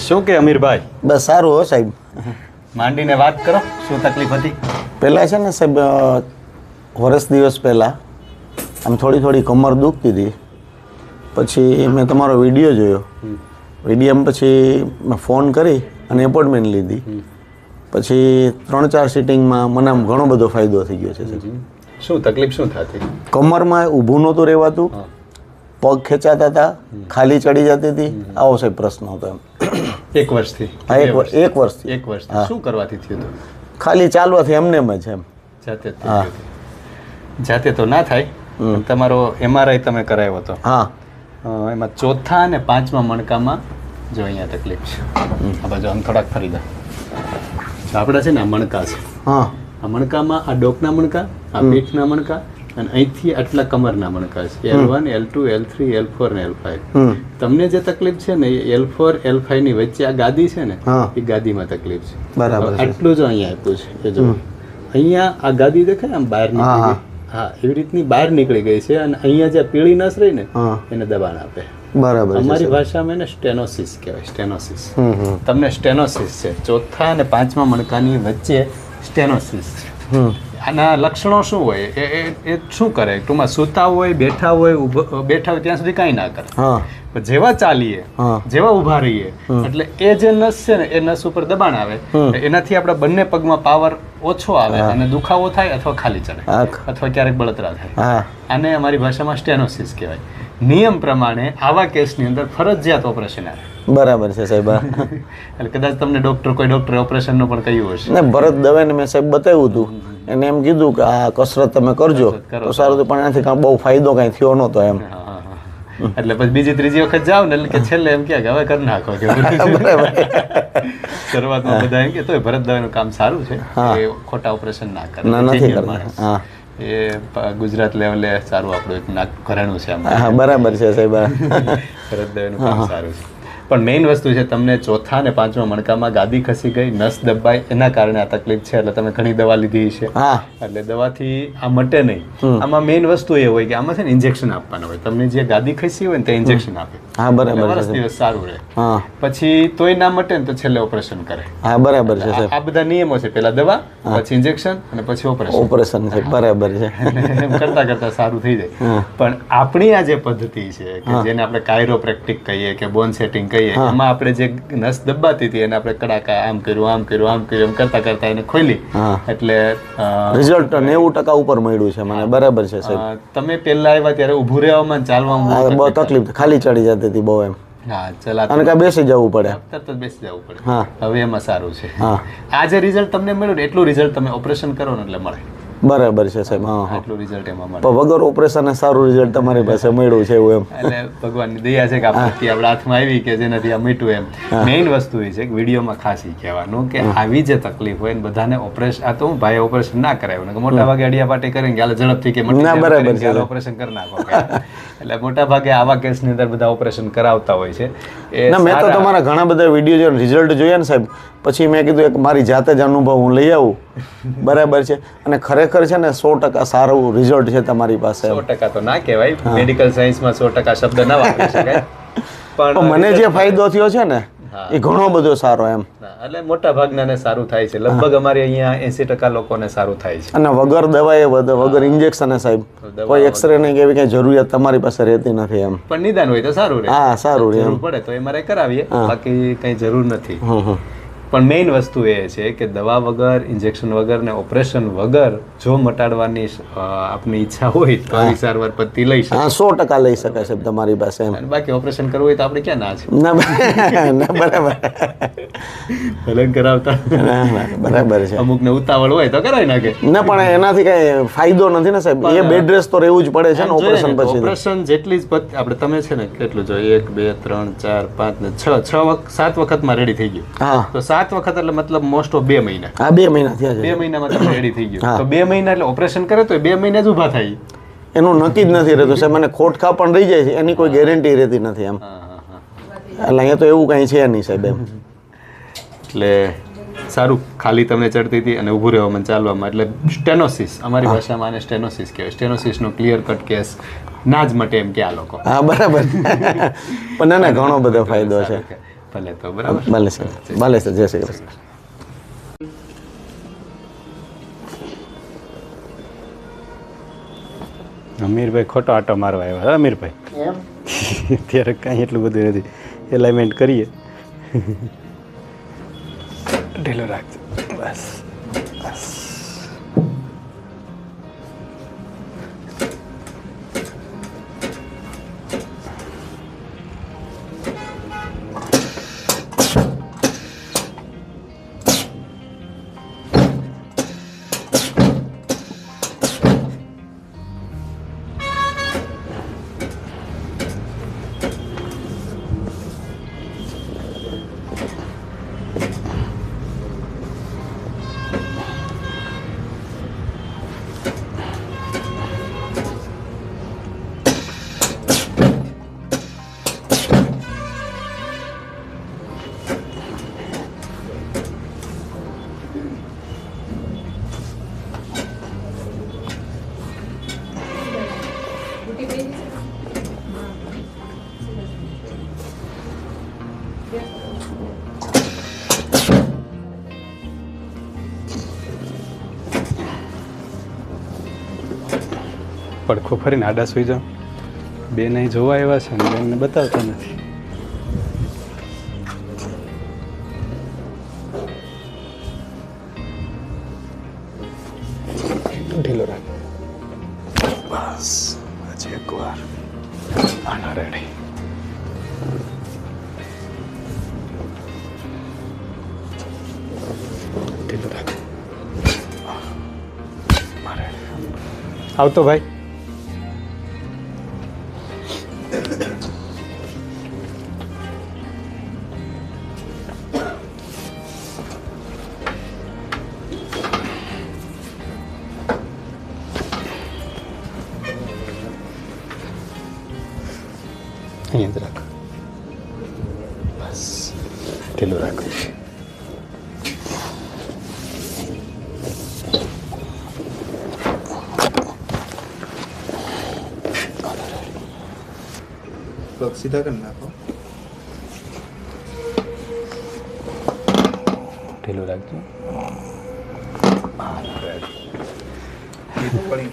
શું કે અમીરભાઈ? બસ સારું હો સાહેબ. માંડીને વાત કરો, શું તકલીફ હતી? પહેલાં છે ને સાહેબ, વર્ષ દિવસ પહેલાં આમ થોડી કમર દુખતી હતી. પછી મેં તમારો વિડીયો જોયો. વિડીયોમાં પછી મેં ફોન કરી અને એપોઇન્ટમેન્ટ લીધી. પછી 3-4 સિટિંગમાં મને આમ ઘણો બધો ફાયદો થઈ ગયો છે સાહેબ. શું તકલીફ શું થતી? કમરમાં ઊભું નહોતું રહેવાતું, પગ ખેંચાતા હતા, ખાલી ચડી જતી હતી. આવો સાહેબ પ્રશ્ન હતો એમ. 1 વર્ષથી? હા, એક વર્ષથી. 1 વર્ષથી શું કરવાથી થયું હતું? ખાલી ચાલવાથી એમને એમ જ એમ. જાતે જાતે તો ના થાય. તમારો MRI તમે કરાવ્યો હતો? હા. એમાં ચોથા અને 5મા મણકામાં જો અહીંયા તકલીફ છે. આ બાજુ આમ થોડાક ફરી દો. આપણા છે ને આ મણકા છે. હા. આ મણકામાં આ ડોકના મણકા, આ પીઠના મણકા અને અહીંથી આટલા કમરના મણકા છે. L1, L2, L3, L4 ને L5. તમને જે તકલીફ છે ને એ L4, L5 ની વચ્ચે આ ગાદી છે ને એ ગાદીમાં તકલીફ છે. બરાબર. આટલું જ અહીંયા આપ્યું છે. એ જો અહીંયા આ ગાદી દેખાય આમ બહાર નીકળી ગઈ. હા, એવી રીતની બહાર નીકળી ગઈ છે અને અહીંયા જે પીળી નસ રહી ને એને દબાણ આપે. બરાબર. અમારી ભાષામાં એને સ્ટેનોસિસ કહેવાય. સ્ટેનોસિસ. તમને સ્ટેનોસિસ છે. ચોથા અને 5મા મણકાની વચ્ચે સ્ટેનોસિસ છે. આના લક્ષણો શું હોય? એ શું કરે? ટૂંકમાં સૂતા હોય, બેઠા હોય ત્યાં સુધી કાંઈ ના કરે. પણ જેવા ચાલીએ, જેવા ઊભા રહીએ એટલે એ જે નસ છે ને એ નસ ઉપર દબાણ આવે, એનાથી આપણા બંને પગમાં પાવર ઓછો આવે અને દુખાવો થાય અથવા ખાલી ચડે અથવા ક્યારેક બળતરા થાય. આને અમારી ભાષામાં સ્ટેનોસિસ કહેવાય. નિયમ પ્રમાણે આવા કેસની અંદર ફરજિયાત ઓપરેશન આવે. બરાબર છે સાહેબ. એટલે કદાચ તમને કોઈ ડોક્ટરે ઓપરેશનનું પણ કહ્યું હશે. ને ભરત દવેને મેં સાહેબ બતાવ્યું હતું. એને એમ કીધું કે આ કસરત તમે કરજો તો સારું હતું, પણ એનાથી કાંઈ બહુ ફાયદો કાંઈ થયો નહોતો એમ. એટલે પછી બીજી ત્રીજી વખત જાવ ને એટલે કે છેલ્લે એમ કે હવે કરી નાખો. શરૂઆતમાં બધા એમ કે તોય ભરત દવેનું કામ સારું છે, એ ખોટા ઓપરેશન ના કરે. નથી કરતા. એ ગુજરાત લેવલે સારું આપણું એક નાક ઘરેણું છે. બરાબર છે સાહેબ. ભરત દવેનું કામ સારું છે. પણ મેઇન વસ્તુ છે તમને ચોથા અને 5મા મણકામાં ગાદી ખસી ગઈ, નસ દબાઈ, એના કારણે આ તકલીફ છે. એટલે તમે ઘણી દવા લીધી છે. એટલે દવાથી આ મટે નહીં. આમાં મેઇન વસ્તુ એ હોય કે આમાં છે ને ઇન્જેક્શન આપવાના હોય. તમને જે ગાદી ખસી હોય ને તે ઇન્જેક્શન આપે. વર્ષ દિવસ સારું રહે. પછી તોય ના મટે ને તો છેલ્લે ઓપરેશન કરે. બરાબર છે સાહેબ. આ બધા નિયમો છે. પહેલા દવા, પછી ઇન્જેક્શન અને પછી ઓપરેશન છે. બરાબર છે. એમ કરતા સારું થઈ જાય. પણ આપણી આ જે પદ્ધતિ છે કે જેને આપણે કાયરોપ્રેક્ટિક કહીએ કે બોન સેટિંગ, એમાં આપણે જે નસ દબાતી હતી એને આપણે કડાકા આમ કર્યું એમ કરતા એને ખોલી. એટલે રિઝલ્ટ 90% ઉપર મળ્યું છે મને. બરાબર છે સાહેબ. તમે પહેલા આવ્યા ત્યારે ઊભું રહેવામાં ચાલવામાં બહુ તકલીફ, ખાલી ચડી જતી હતી બહુ એમ. અને કાંઈ બેસી જવું પડે, તરત જ બેસી જવું પડે. હવે એમાં સારું છે. આ જે રિઝલ્ટ તમને મળ્યું ને એટલું રિઝલ્ટ તમે ઓપરેશન કરો ને એટલે મળે. બરાબર છે સાહેબ. એટલું રિઝલ્ટ એમાં મળે. પણ વગર ઓપરેશન સારું રિઝલ્ટ તમારી પાસે મળ્યું છે એવું એમ. એટલે ભગવાનની દયા છે કે આપણા હાથમાં આવી કે જેનાથી આ મીઠું એમ. મેઇન વસ્તુ એ છે કે વિડીયોમાં ખાસ એ કહેવાનું કે આવી જે તકલીફ હોય ને બધાને ઓપરેશન, આ તો હું ભાઈ ઓપરેશન ના કરાવ્યું ને મોટા ભાગે અડિયા પાટી કરીને કે ઝડપથી કે ઓપરેશન કરી નાખો. એટલે મોટા ભાગે આવા કેસની અંદર બધા ઓપરેશન કરાવતા હોય છે. મેં તો તમારા ઘણા બધા વિડીયો જોઈને રિઝલ્ટ જોયા ને સાહેબ, પછી મેં કીધું એક મારી જાતે જ અનુભવ હું લઈ આવું. બરાબર છે. અને ખરેખર છે ને 100% સારું રિઝલ્ટ છે તમારી પાસે. 100% તો ના કહેવાય, મેડિકલ સાયન્સમાં 100% શબ્દ ના વાપરી શકાય. પણ મને જે ફાયદો થયો છે ને એ ઘણો બધો સારો એમ. એટલે મોટા ભાગનાને સારું થાય છે. લગભગ અમારે અહીંયા 80% લોકોને સારું થાય છે. અને વગર દવાએ, વગર ઇન્જેક્શન સાહેબ, કોઈ એક્સરે નહીં કે એવી કઈ જરૂરિયાત તમારી પાસે રહેતી નથી એમ. પણ નિદાન હોય તો સારું રહે. સારું રહે. જરૂર પડે તો MRI કરાવીએ, બાકી કઈ જરૂર નથી. પણ મેઇન વસ્તુ એ છે કે દવા વગર, ઇન્જેક્શન વગર ને ઓપરેશન વગર જો મટાડવાની આપની ઈચ્છા હોય તો આવી સારવાર પદ્ધતિ લઈ શકાય. 100% લઈ શકાય સાહેબ તમારી પાસે એમ. બાકી ઓપરેશન કરવું હોય તો આપણે ક્યાં ના છે. ના બરાબર. હલન કરાવતા બરાબર છે. અમુક ને ઉતાવળ હોય તો કરાવી નાખે. ના, પણ એનાથી કઈ ફાયદો નથી ને સાહેબ. એ બેડ રેસ્ટ તો રહેવું જ પડે છે ને ઓપરેશન પછી. ઓપરેશન જેટલી જ આપણે તમે છે ને કેટલું જોઈએ 1 2 3 4 5 ને 6 7 વખતમાં રેડી થઈ ગયું. તો 7 વખત એટલે મતલબ મોસ્ટ ઓફ 2 મહિના. 2 મહિના થયા છે. 2 મહિનામાં તમે રેડી થઈ ગયું. તો 2 મહિના એટલે ઓપરેશન કરે તો 2 મહિના જ ઊભા થાય. એનું નક્કી જ નથી રહેતું સાહેબ. મને ખોટખા પણ રહી જાય છે, એની કોઈ ગેરંટી રહેતી નથી એમ. એટલે અહીંયા તો એવું કઈ છે નહીં સાહેબ એમ. એટલે સારું ખાલી તમને ચડતી હતી અને ઊભું રહેવામાં ચાલવામાં, એટલે સ્ટેનોસિસ અમારી ભાષામાં આને સ્ટેનોસિસ કહેવાય. સ્ટેનોસિસનો ક્લિયર કટ કેસ ના જ મટે એમ કે આ લોકો. બરાબર. પણ ના ઘણો બધો ફાયદો છે. ભલે તો બરાબર. ભલે સર, ભલે સર, જય શ્રી કૃષ્ણ. અમીરભાઈ ખોટો આટો મારવા આવ્યા હા અમીરભાઈ. અત્યારે કાંઈ એટલું બધું નથી, એલાઇનમેન્ટ કરીએ. ઢીલો રાખજો બસ બસ. પડખો ફરીને આડા સુઈ જાઓ. બેન અહીં જોવા આવ્યા છે ને બેનને બતાવતા નથી. ઢીલો રાખ બસ. હજી એકવાર આના રેડી. ઢીલો રાખ. આવતો ભાઈ. અહીંયા જ રાખ બસ. ઢીલું રાખ. પગ સીધા કરી નાખો. ઢીલું રાખજો. પડી